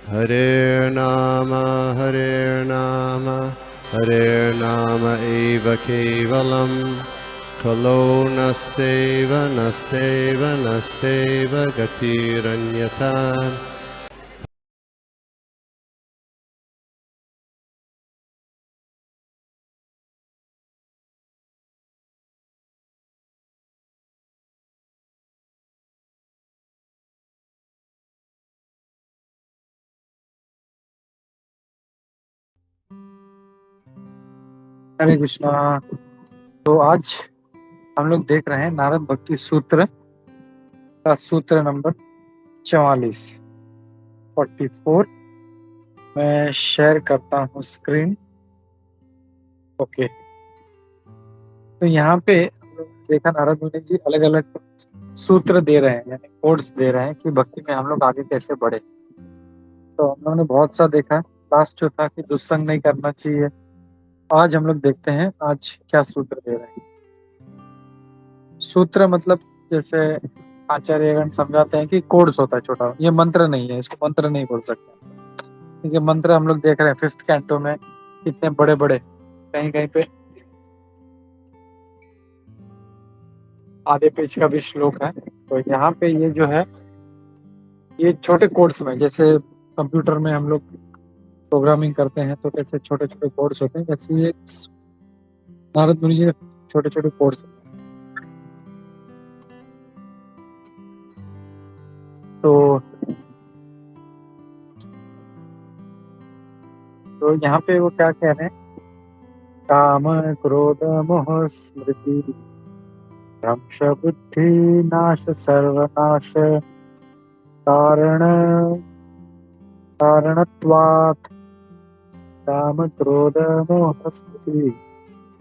Hare Nama Hare Nama eva kevalam Kalo nasteva nasteva nasteva gatiranyata. हरे कृष्णा। तो आज हम लोग देख रहे हैं नारद भक्ति सूत्र का सूत्र नंबर 44। मैं शेयर करता हूँ स्क्रीन। ओके, तो यहाँ पे हम लोग देखा नारद मुनि जी अलग अलग सूत्र दे रहे हैं, यानी कोड्स दे रहे हैं कि भक्ति में हम लोग आगे कैसे बढ़े। तो हम लोगों ने बहुत सा देखा। लास्ट जो था कि दुस्संग नहीं करना चाहिए। आज हम लोग देखते हैं आज क्या सूत्र दे रहे हैं। सूत्र मतलब जैसे आचार्यगण समझाते हैं कि कोड्स होता है छोटा, ये मंत्र नहीं है, इसको मंत्र नहीं बोल सकते क्योंकि मंत्र हम लोग देख रहे हैं 5th कैंटो में कितने बड़े बड़े, कहीं कहीं पे आधे पेज का भी श्लोक है। तो यहाँ पे ये जो है ये छोटे कोड्स में, जैसे कंप्यूटर में हम लोग प्रोग्रामिंग करते हैं तो कैसे छोटे छोटे कोड्स होते हैं, वैसे ये नारद मुनि जी ने छोटे छोटे कोड्स। तो यहाँ पे वो क्या कह रहे हैं, काम क्रोध मोह स्मृति भ्रंश बुद्धि नाश सर्वनाश कारण कारणत्वात्। काम क्रोध मोह स्मृति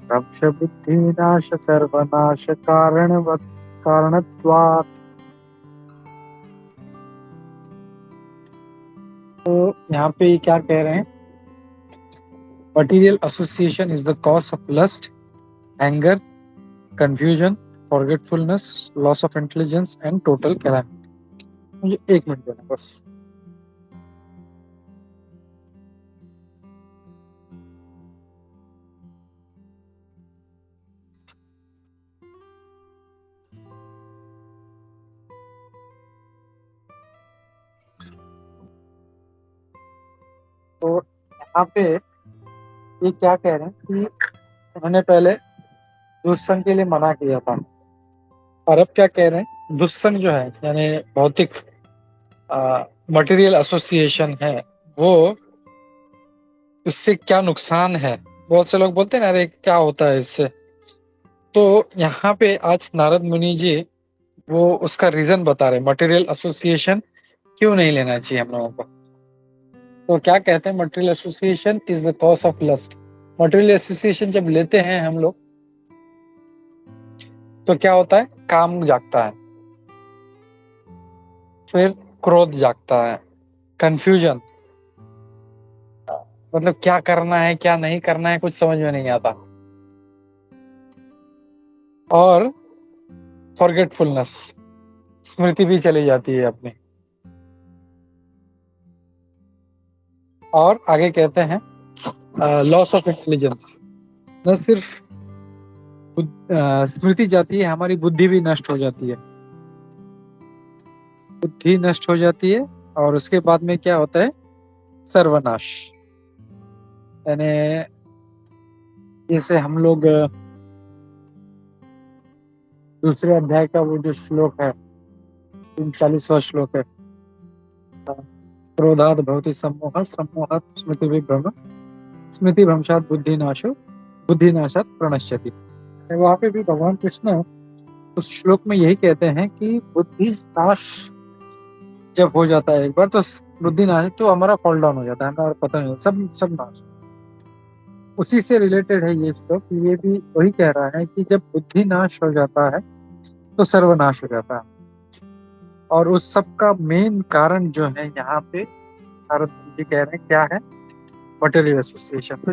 भ्रंश बुद्धि नाश सर्वनाश कारणत्वात्। तो यहाँ पे ये क्या कह रहे हैं, material association is the cause of lust, anger, confusion, forgetfulness, loss of intelligence and total calamity. मुझे 1 मिनट देना बस। तो यहाँ पे ये क्या कह रहे हैं कि उन्होंने पहले दुस्संग के लिए मना किया था, और अब क्या कह रहे हैं, दुस्संग जो है यानी भौतिक मटेरियल एसोसिएशन है, वो उससे क्या नुकसान है। बहुत से लोग बोलते हैं ना, अरे क्या होता है इससे। तो यहाँ पे आज नारद मुनि जी वो उसका रीजन बता रहे, मटेरियल एसोसिएशन क्यों नहीं लेना चाहिए हम लोगों को। तो क्या कहते हैं, material association is the cause of lust. Material association जब लेते हैं हम लोग तो क्या होता है, काम जागता है, फिर क्रोध जागता है, कंफ्यूजन, मतलब क्या करना है क्या नहीं करना है कुछ समझ में नहीं आता, और फॉरगेटफुलनेस, स्मृति भी चली जाती है अपनी। और आगे कहते हैं लॉस ऑफ इंटेलिजेंस, न सिर्फ स्मृति जाती है, हमारी बुद्धि भी नष्ट हो जाती है, बुद्धि नष्ट हो जाती है। और उसके बाद में क्या होता है, सर्वनाश। यानी जैसे हम लोग दूसरे अध्याय का वो जो श्लोक है 39वां श्लोक है, क्रोधाद भवति सम्मोह सम्मोहात् स्मृति विभ्रम स्मृति भ्रंशात् बुद्धिनाशो बुद्धिनाशात् प्रणश्यति। वहां पे भी भगवान कृष्ण उस श्लोक में यही कहते हैं कि बुद्धि नाश जब हो जाता है एक बार, तो बुद्धि नाश तो हमारा फॉल डाउन हो जाता है, हमारा पता नहीं, सब नाश। उसी से रिलेटेड है ये श्लोक, ये भी वही कह रहा है कि जब बुद्धि नाश हो जाता है तो सर्वनाश हो जाता है। और उस सब का मेन कारण जो है यहाँ पे नारद जी कह रहे हैं क्या है, मटेरियल एसोसिएशन। तो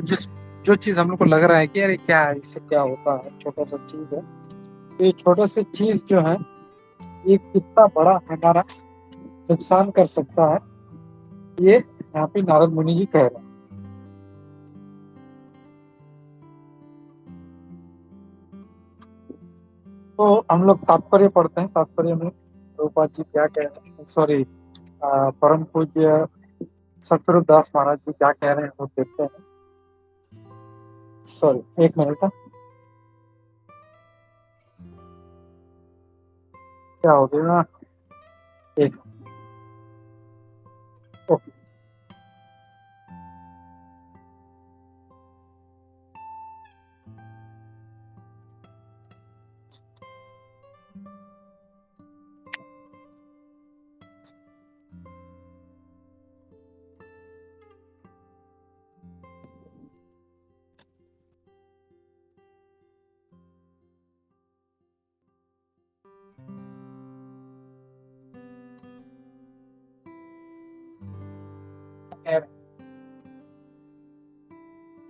जो चीज हम लोग को लग रहा है कि अरे क्या है, इससे क्या होता है, छोटा सा चीज है, तो ये छोटा सा चीज जो है ये कितना बड़ा हमारा नुकसान कर सकता है, ये यहाँ पे नारद मुनि जी कह रहे हैं। तो हम लोग तात्पर्य पढ़ते हैं। तात्पर्य में प्रभुपाद जी क्या कह रहे हैं, सॉरी, परम पूज्य सतगुरु दास महाराज जी क्या कह रहे हैं वो देखते हैं। सॉरी, एक मिनट। क्या हो गया? एक, okay.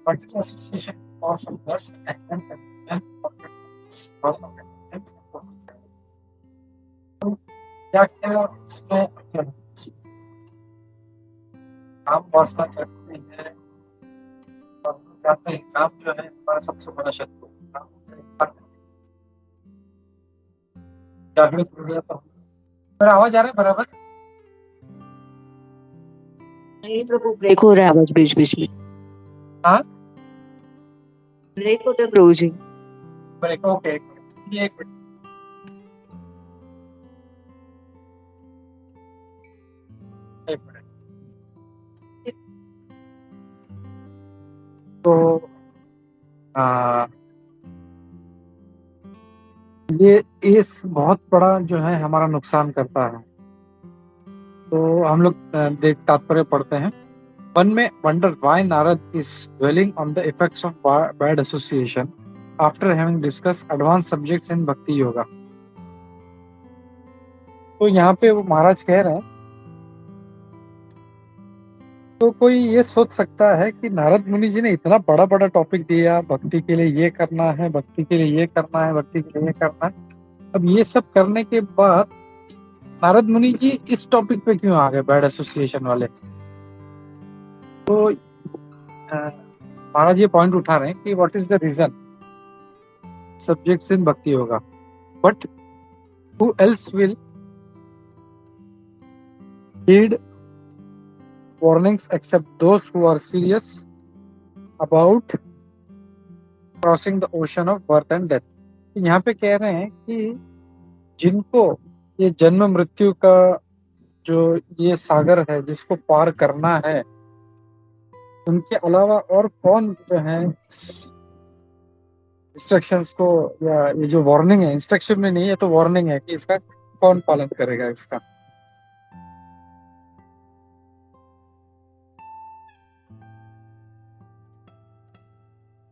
Particular association cause of lust and cause of क्या क्या इसमें काम वासना करते हैं और हम चाहते हैं काम जो है हमारा सबसे बड़ा शत्रु जागृत हो गया। तो मेरा आवाज आ रहा है बराबर? नहीं प्रभु, ब्रेक हो रहा है आवाज बीच बीच में। हाँ, ब्रेक होता है प्रभु जी। Break, okay. एक मिनट। एक मिनट। तो ये इस बहुत बड़ा जो है हमारा नुकसान करता है। तो हम लोग देख तात्पर्य पढ़ते हैं। One may wonder why Narad is dwelling on the effects of bad association after having discussed advanced subjects in Bhakti Yoga. तो यहाँ पे वो महाराज कह रहे हैं, तो कोई ये सोच सकता है कि नारद मुनि जी ने इतना बड़ा बड़ा टॉपिक दिया, भक्ति के लिए ये करना है, भक्ति के लिए ये करना है, भक्ति के लिए ये करना है। अब ये सब करने के बाद नारद मुनि जी इस टॉपिक पे क्यों आ गए, बैड एसोसिएशन वाले? तो महाराज ये पॉइंट उठा रहे हैं कि what is the reason subjects in Bhakti Yoga, but who else will heed warnings except those who are serious about crossing the ocean of birth and death? यहाँ पे कह रहे हैं कि जिनको ये जन्म मृत्यु का जो ये सागर है जिसको पार करना है, उनके अलावा और कौन जो है इंस्ट्रक्शंस को, या ये जो वार्निंग है, इंस्ट्रक्शन में नहीं है तो वार्निंग है कि इसका कौन पालन करेगा इसका।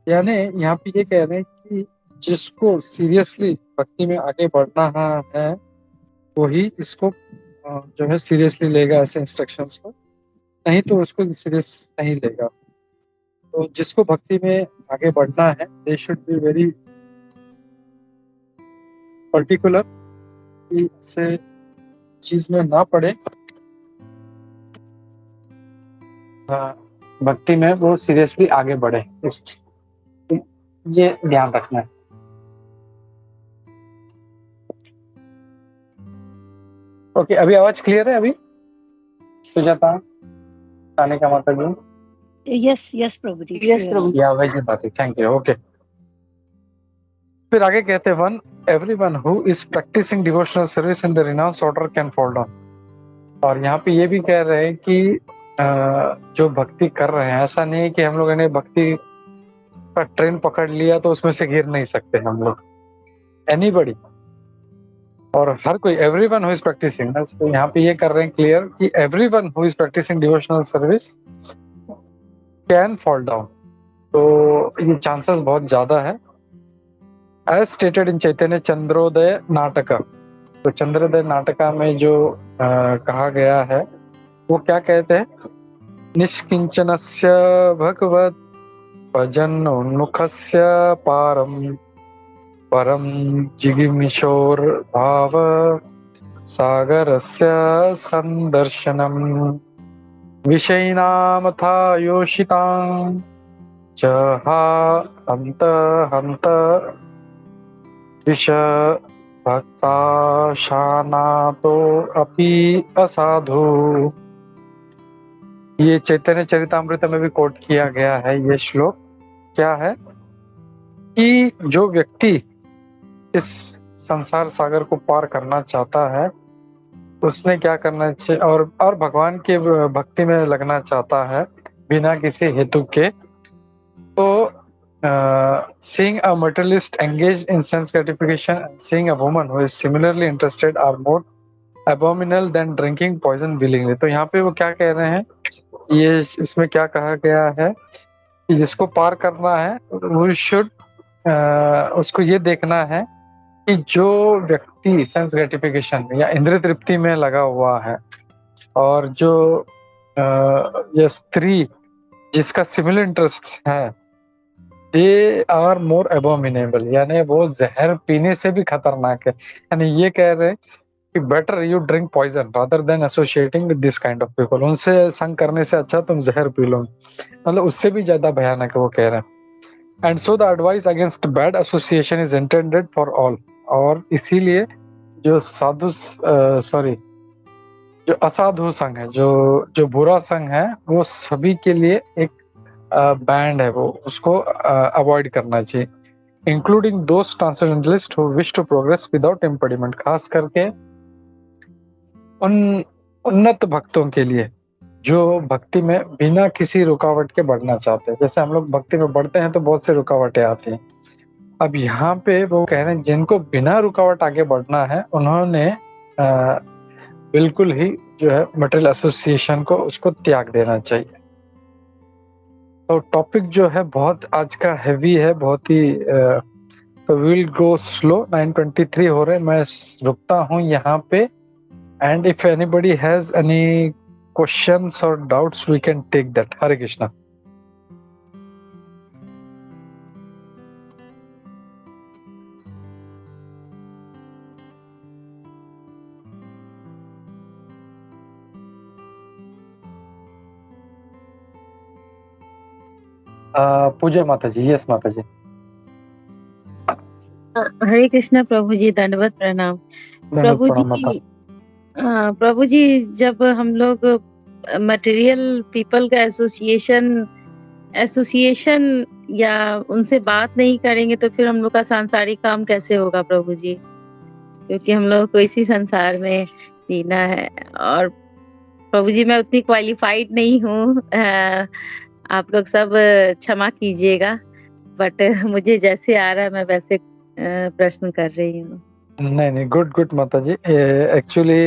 यानी यहाँ पे ये कह रहे हैं कि जिसको सीरियसली भक्ति में आगे बढ़ना है वही इसको जो है सीरियसली लेगा ऐसे इंस्ट्रक्शंस को, नहीं तो उसको सीरियस नहीं लेगा। तो जिसको भक्ति में आगे बढ़ना है, they should be very particular कि से चीज में ना पड़े, भक्ति में वो सीरियसली आगे बढ़े, ये ध्यान रखना है। ओके, अभी आवाज क्लियर है? अभी सुजाता आने का मतलब यस प्रभु जी, यस प्रभु जी। या वही बात है, थैंक यू। ओके, फिर आगे कहते हैं, one everyone who is practising devotional service in the renounce order can fall down. और यहाँ पे ये भी कह रहे हैं कि जो भक्ति कर रहे हैं, ऐसा नहीं है कि हम लोगों ने भक्ति का ट्रेन पकड़ लिया तो उसमें से गिर नहीं सकते हम लोग, एनीबॉडी, और हर कोई, एवरीवन हु इज प्रैक्टिसिंग। तो यहाँ पे ये कर रहे हैं क्लियर कि everyone who is practising devotional service can fall down. तो ये चांसेस बहुत ज्यादा है। एज स्टेटेड इन चैतन्य चंद्रोदय नाटका, तो चंद्रोदय नाटका में जो कहा गया है वो क्या कहते हैं, निष्किंचनस्य भगवत भजन उन्मुखस्य पारम परम जिगिमिशोर भाव सागरस्य संदर्शनम। विषयिणामथा योषितां च हन्त हन्त विष भक्ताशानातो अपि असाधु। ये चैतन्य चरितामृत में भी कोट किया गया है ये श्लोक। क्या है कि जो व्यक्ति इस संसार सागर को पार करना चाहता है उसने क्या करना चाहिए, और भगवान के भक्ति में लगना चाहता है बिना किसी हेतु के, तो seeing a materialist engaged in sense gratification and seeing a woman who is similarly interested are more abominable than drinking poison willingly। तो यहाँ पे वो क्या कह रहे हैं, ये इसमें क्या कहा गया है कि जिसको पार करना है वो शुड उसको ये देखना है कि जो व्यक्ति सेंस ग्रेटिफिकेशन या इंद्रिय तृप्ति में लगा हुआ है और जो ये स्त्री जिसका सिमिलर इंटरेस्ट है, दे आर मोर एबोमिनेबल, यानी वो जहर पीने से भी खतरनाक है। यानी ये कह रहे हैं कि better you drink poison rather than associating with this kind of people. उनसे संग करने से अच्छा तुम जहर पी लो, मतलब उससे भी ज्यादा भयानक है वो कह रहे हैं। And so the advice against bad association is intended for all. और इसीलिए जो साधु जो असाधु संघ है, जो बुरा संघ है, वो सभी के लिए एक बैंड है, वो उसको अवॉइड करना चाहिए, including those transcendentalist who wish to progress without impediment. खास करके उन उन्नत भक्तों के लिए जो भक्ति में बिना किसी रुकावट के बढ़ना चाहते हैं। जैसे हम लोग भक्ति में बढ़ते हैं तो बहुत से रुकावटें आती हैं। अब यहाँ पे वो कह रहे हैं जिनको बिना रुकावट आगे बढ़ना है उन्होंने बिल्कुल ही जो है मटेरियल एसोसिएशन को उसको त्याग देना चाहिए। तो टॉपिक जो है बहुत आज का हैवी है, बहुत ही तो विल गो स्लो। 9:23 हो रहे, मैं रुकता हूँ यहाँ पे। And if anybody has any questions और doubts we can take that. Hare Krishna. Puja माता जी। यस माता जी। हरे कृष्णा प्रभु जी, दंडवत प्रणाम प्रभु जी। प्रभु जी, जब हम लोग मटेरियल पीपल का एसोसिएशन या उनसे बात नहीं करेंगे तो फिर हम लोग का सांसारिक काम कैसे होगा प्रभु जी? क्योंकि हम लोग को इसी संसार में जीना है। और प्रभु जी, मैं उतनी क्वालिफाइड नहीं हूँ, आप लोग सब क्षमा कीजिएगा, बट मुझे जैसे आ रहा है मैं वैसे प्रश्न कर रही हूँ। नहीं, गुड माता जी। एक्चुअली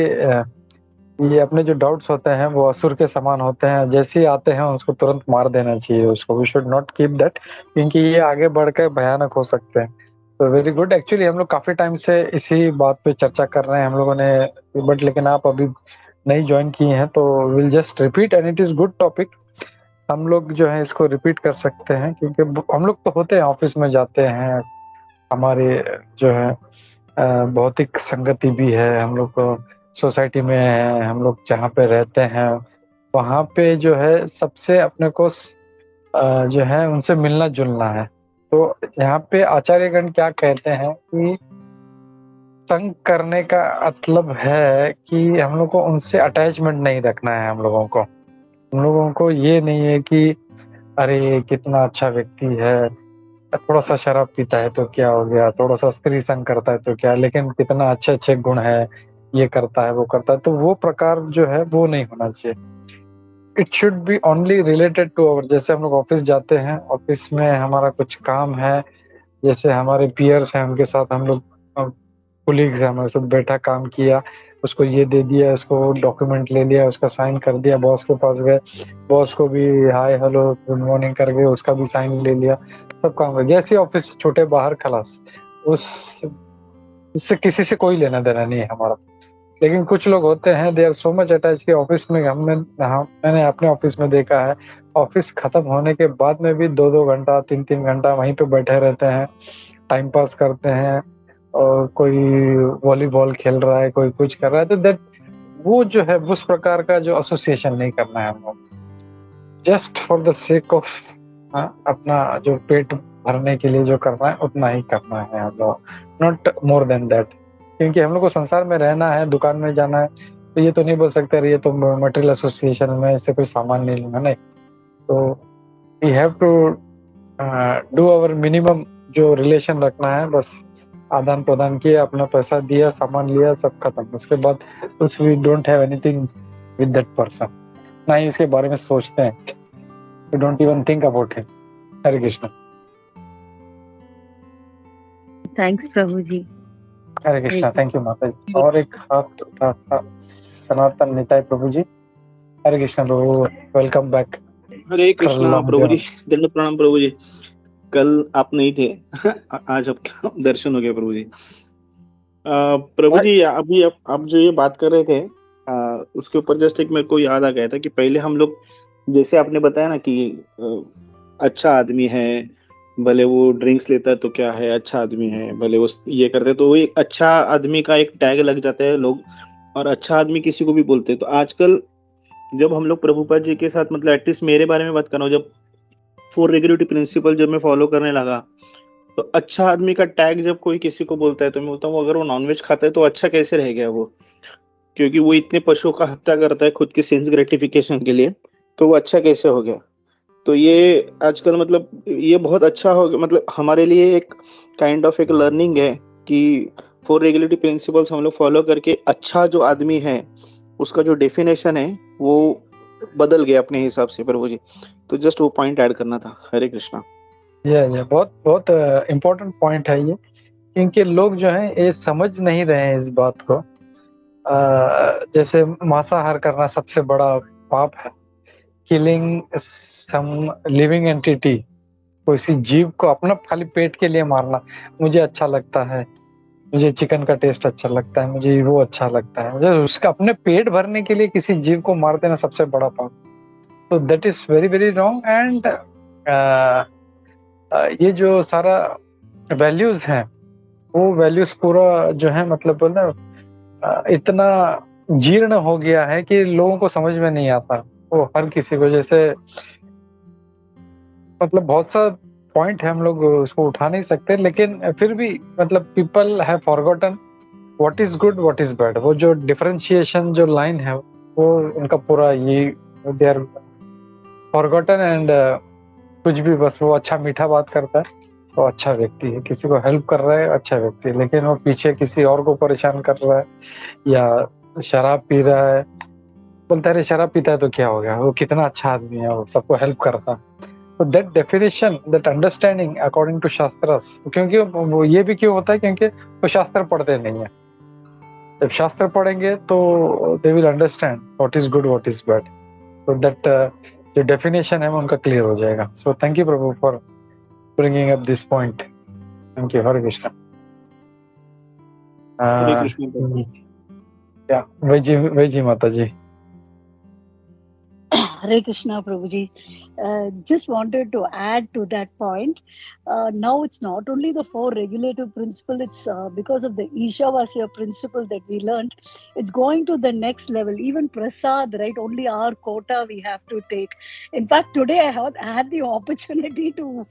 ये अपने जो डाउट्स होते हैं वो असुर के समान होते हैं, जैसे ही आते हैं उसको तुरंत मार देना चाहिए उसको। We should not keep that, क्योंकि ये आगे बढ़कर भयानक हो सकते हैं। तो वेरी गुड। एक्चुअली हम लोग काफी टाइम से इसी बात पे चर्चा कर रहे हैं हम लोगों ने, बट लेकिन आप अभी नहीं ज्वाइन किए हैं तो will just repeat and it is good topic. हम लोग जो है इसको रिपीट कर सकते हैं क्योंकि हम लोग तो होते हैं, ऑफिस में जाते हैं, हमारे जो है भौतिक संगति भी है, हम लोग को सोसाइटी में है, हम लोग जहाँ पे रहते हैं वहाँ पे जो है सबसे अपने को जो है उनसे मिलना जुलना है। तो यहाँ पे आचार्यगण क्या कहते हैं कि संग करने का मतलब है कि हम लोग को उनसे अटैचमेंट नहीं रखना है। हम लोगों को ये नहीं है कि अरे कितना अच्छा व्यक्ति है, थोड़ा सा शराब पीता है तो क्या हो गया, थोड़ा सा स्त्री संग करता है तो क्या, लेकिन कितना अच्छे गुण है, ये करता है वो करता है, तो वो प्रकार जो है वो नहीं होना चाहिए। It should be only related to our. जैसे हम लोग ऑफिस जाते हैं, ऑफिस में हमारा कुछ काम है, जैसे हमारे पीयर्स हैं उनके साथ हम लोग कोलीग्स हैं, हमारे साथ बैठा काम किया, उसको ये दे दिया, उसको डॉक्यूमेंट ले लिया, उसका साइन कर दिया, बॉस के पास गए, बॉस को भी हाय हेलो गुड मॉर्निंग करके उसका भी साइन ले लिया, सब काम कर। जैसे ऑफिस छोटे बाहर खलास, उससे किसी से कोई लेना देना नहीं है हमारा। लेकिन कुछ लोग होते हैं they are so much attach कि ऑफिस में मैंने अपने ऑफिस में देखा है, ऑफिस खत्म होने के बाद में भी 2-2 घंटा 3-3 घंटा वहीं पे बैठे रहते हैं, टाइम पास करते हैं, और कोई वॉलीबॉल खेल रहा है, कोई कुछ कर रहा है। तो दैट वो जो है उस प्रकार का जो एसोसिएशन नहीं करना है हम लोग। Just for the sake of अपना जो पेट भरने के लिए जो करना है उतना ही करना है हम लोग, नॉट मोर देन दैट। क्योंकि हम लोग को संसार में रहना है, दुकान में जाना है, तो ये तो नहीं बोल सकते अरे ये तो मटेरियल एसोसिएशन में इससे कोई सामान नहीं लूंगा, नहीं। तो we have to do our minimum, जो रिलेशन रखना है बस, आदान प्रदान किया, अपना पैसा दिया, सामान लिया, सब खत्म। उसके बाद कुछ we don't have anything with that person, ना ही उसके बारे में सोचते हैं, we don't even think about him. Hare Krishna. Thanks Prabhu ji. Hare Krishna. Thank you Mata ji. और एक हाथ उठा था सनातन निताय प्रभु जी। Hare Krishna Prabhu, welcome back. हरे कृष्णा प्रभु जी, दंड प्रणाम प्रभु जी। कल आप नहीं थे आज आपका दर्शन हो गया प्रभु जी। प्रभु जी अभी आप जो ये बात कर रहे थे उसके ऊपर जस्ट एक मेरे को याद आ गया था कि पहले हम लोग, जैसे आपने बताया ना कि अच्छा आदमी है, भले वो ड्रिंक्स लेता है तो क्या है, अच्छा आदमी है, भले वो ये करते तो वो एक अच्छा आदमी का एक टैग लग जाता है लोग, और अच्छा आदमी किसी को भी बोलते हैं। तो आजकल जब हम लोग प्रभुपाद जी के साथ, मतलब एटलीस्ट मेरे बारे में बात कर रहा हूँ, जब 4 रेगुलेटरी प्रिंसिपल जब मैं फॉलो करने लगा, तो अच्छा आदमी का टैग जब कोई किसी को बोलता है तो मैं बोलता हूँ अगर वो नॉनवेज खाता है तो अच्छा कैसे रह गया वो, क्योंकि वो इतने पशुओं का हत्या करता है खुद के सेंस ग्रेटिफिकेशन के लिए, तो वो अच्छा कैसे हो गया। तो ये आजकल मतलब ये बहुत अच्छा हो गया, मतलब हमारे लिए एक काइंड ऑफ एक लर्निंग है कि 4 रेगुलेटरी प्रिंसिपल्स हम लोग फॉलो करके अच्छा जो आदमी है उसका जो डेफिनेशन है वो बदल गया अपने हिसाब से प्रभु जी। तो जस्ट वो पॉइंट ऐड करना था। हरे कृष्णा। ये बहुत बहुत इम्पोर्टेंट पॉइंट है ये, क्योंकि लोग जो हैं ये समझ नहीं रहे हैं इस बात को। जैसे मांसाहार करना सबसे बड़ा पाप है, किलिंग सम लिविंग एंटिटी, किसी जीव को अपना खाली पेट के लिए मारना, मुझे अच्छा लगता है, मुझे चिकन का टेस्ट अच्छा लगता है, मुझे वो अच्छा लगता है, मुझे उसका अपने पेट भरने के लिए किसी जीव को मार देना सबसे बड़ा पाप। तो that is very very wrong. And ये जो सारा वैल्यूज हैं वो वैल्यूज पूरा जो है मतलब ना इतना जीर्ण हो गया है कि लोगों को समझ में नहीं आता। वो हर किसी को, जैसे मतलब बहुत सा पॉइंट है, हम लोग उसको उठा नहीं सकते, लेकिन फिर भी मतलब people have forgotten what is good what is bad. वो जो डिफरेंशिएशन जो लाइन है वो उनका पूरा ये दे आर फॉरगॉटन। एंड कुछ भी बस वो अच्छा मीठा बात करता है तो अच्छा व्यक्ति है, किसी को हेल्प कर रहा है अच्छा व्यक्ति है, लेकिन वो पीछे किसी और को परेशान कर रहा है या शराब पी रहा है, बोलता है शराब पीता है तो क्या हो गया, वो कितना अच्छा आदमी है, वो सबको हेल्प करता है। तो that definition, that understanding according to shastras, क्योंकि वो ये भी क्यों होता है क्योंकि वो शास्त्र पढ़ते नहीं है। जब शास्त्र पढ़ेंगे तो they will understand what is good what is bad, तो दैट जो डेफिनेशन है वो उनका क्लियर हो जाएगा। सो थैंक यू प्रभु for bringing up this point. Thank you. Hare Krishna. Hare Krishna. वही जी माता जी। Hare Krishna, Prabhuji. Just wanted to add to that point. Now it's not only the 4 regulative principle, it's because of the Ishavasya principle that we learned. It's going to the next level. Even prasad, right? Only our quota we have to take. In fact, today I had the opportunity to,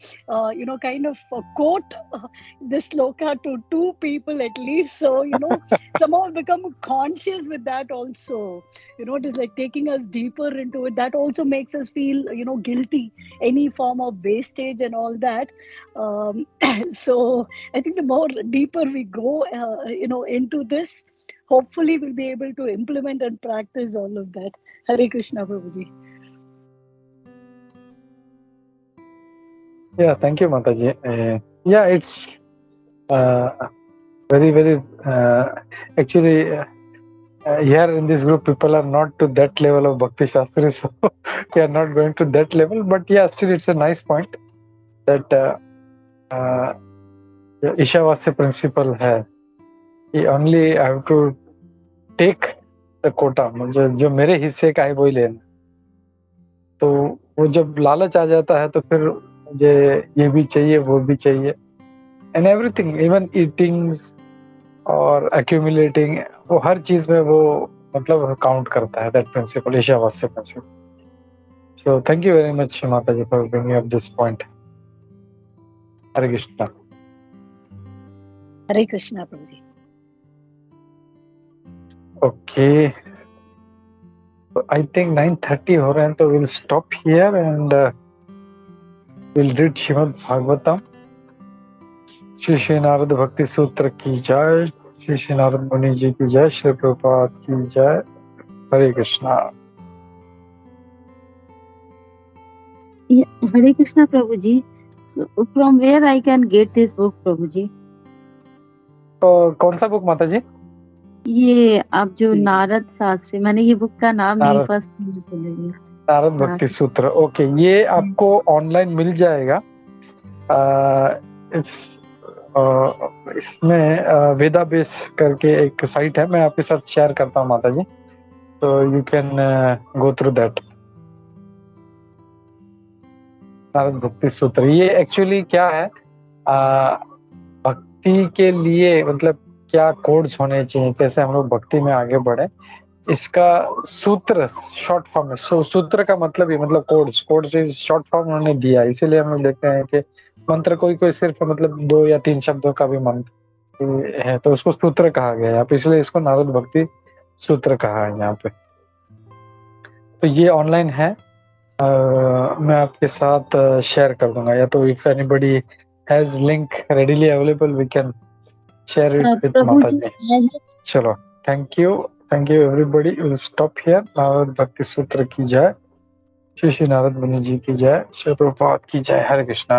kind of quote this sloka to 2 people at least. So, somehow become conscious with that also. It is like taking us deeper into it. That also makes us feel, guilty, any form of wastage and all that. So I think the more deeper we go, into this, hopefully we'll be able to implement and practice all of that. Hare Krishna, Prabhuji. Yeah, thank you, Mataji. Yeah, it's very, very, actually, here in this group, people are not to that level of Bhakti Shastri, so we are not going to that level. But yeah, still it's a nice point that Ishavasya principle है कि only I have to take the quota, मुझे जो मेरे हिस्से का है वही लेना। तो वो जब लालच आ जाता है तो फिर मुझे ये भी चाहिए वो भी चाहिए, and everything, even eating और accumulating, वो हर चीज में वो मतलब काउंट करता है, that principle, Ishavasya principle. So thank you very much, Mataji, for bringing up this point. Hare Krishna. Hare Krishna, Prabhuji. Okay. So I think 9:30 हो रहे हैं, तो we'll stop here and we'll read Shrimad Bhagavatam. Shri Shri Narad Bhakti Sutra की जय, श्री श्री नारद मुनि जी की जय, श्री प्रभुपाद की जय. हरे Krishna. Hare Krishna, Prabhuji. So, from where I can get this book, Prabhuji? तो कौन सा बुक माता जी? ये आप जो नारद शास्त्री, मैंने ये बुक का नाम नहीं नारद- फर्स्ट टाइम सुन रही हूँ. नारद भक्ति सूत्र. ओके, ये आपको ऑनलाइन मिल जाएगा. इसमें वेदा बेस करके एक साइट है, मैं आपके साथ शेयर करता हूँ माता जी, तो you can go through that. Narad Bhakti सूत्र ये एक्चुअली क्या है, भक्ति के लिए मतलब क्या कोड्स होने चाहिए, कैसे हम लोग भक्ति में आगे बढ़े, इसका सूत्र शॉर्ट फॉर्म है. सूत्र का मतलब ही मतलब कोड्स इज शॉर्ट फॉर्म उन्होंने दिया, इसीलिए हम लोग देखते हैं कि मंत्र कोई सिर्फ मतलब 2 या 3 शब्दों का भी मंत्र है तो उसको सूत्र कहा गया है, इसलिए इसको नारद भक्ति सूत्र कहा है यहाँ पे. तो ये ऑनलाइन है, मैं आपके साथ शेयर कर दूंगा, या तो if anybody has link readily available we can share it with Mata ji. चलो, thank you everybody. Will stop here. Narad Bhakti Sutra की जय, श्री श्री नारद मुनि जी की जय, श्री प्रभुपाद की जय. हरे कृष्णा.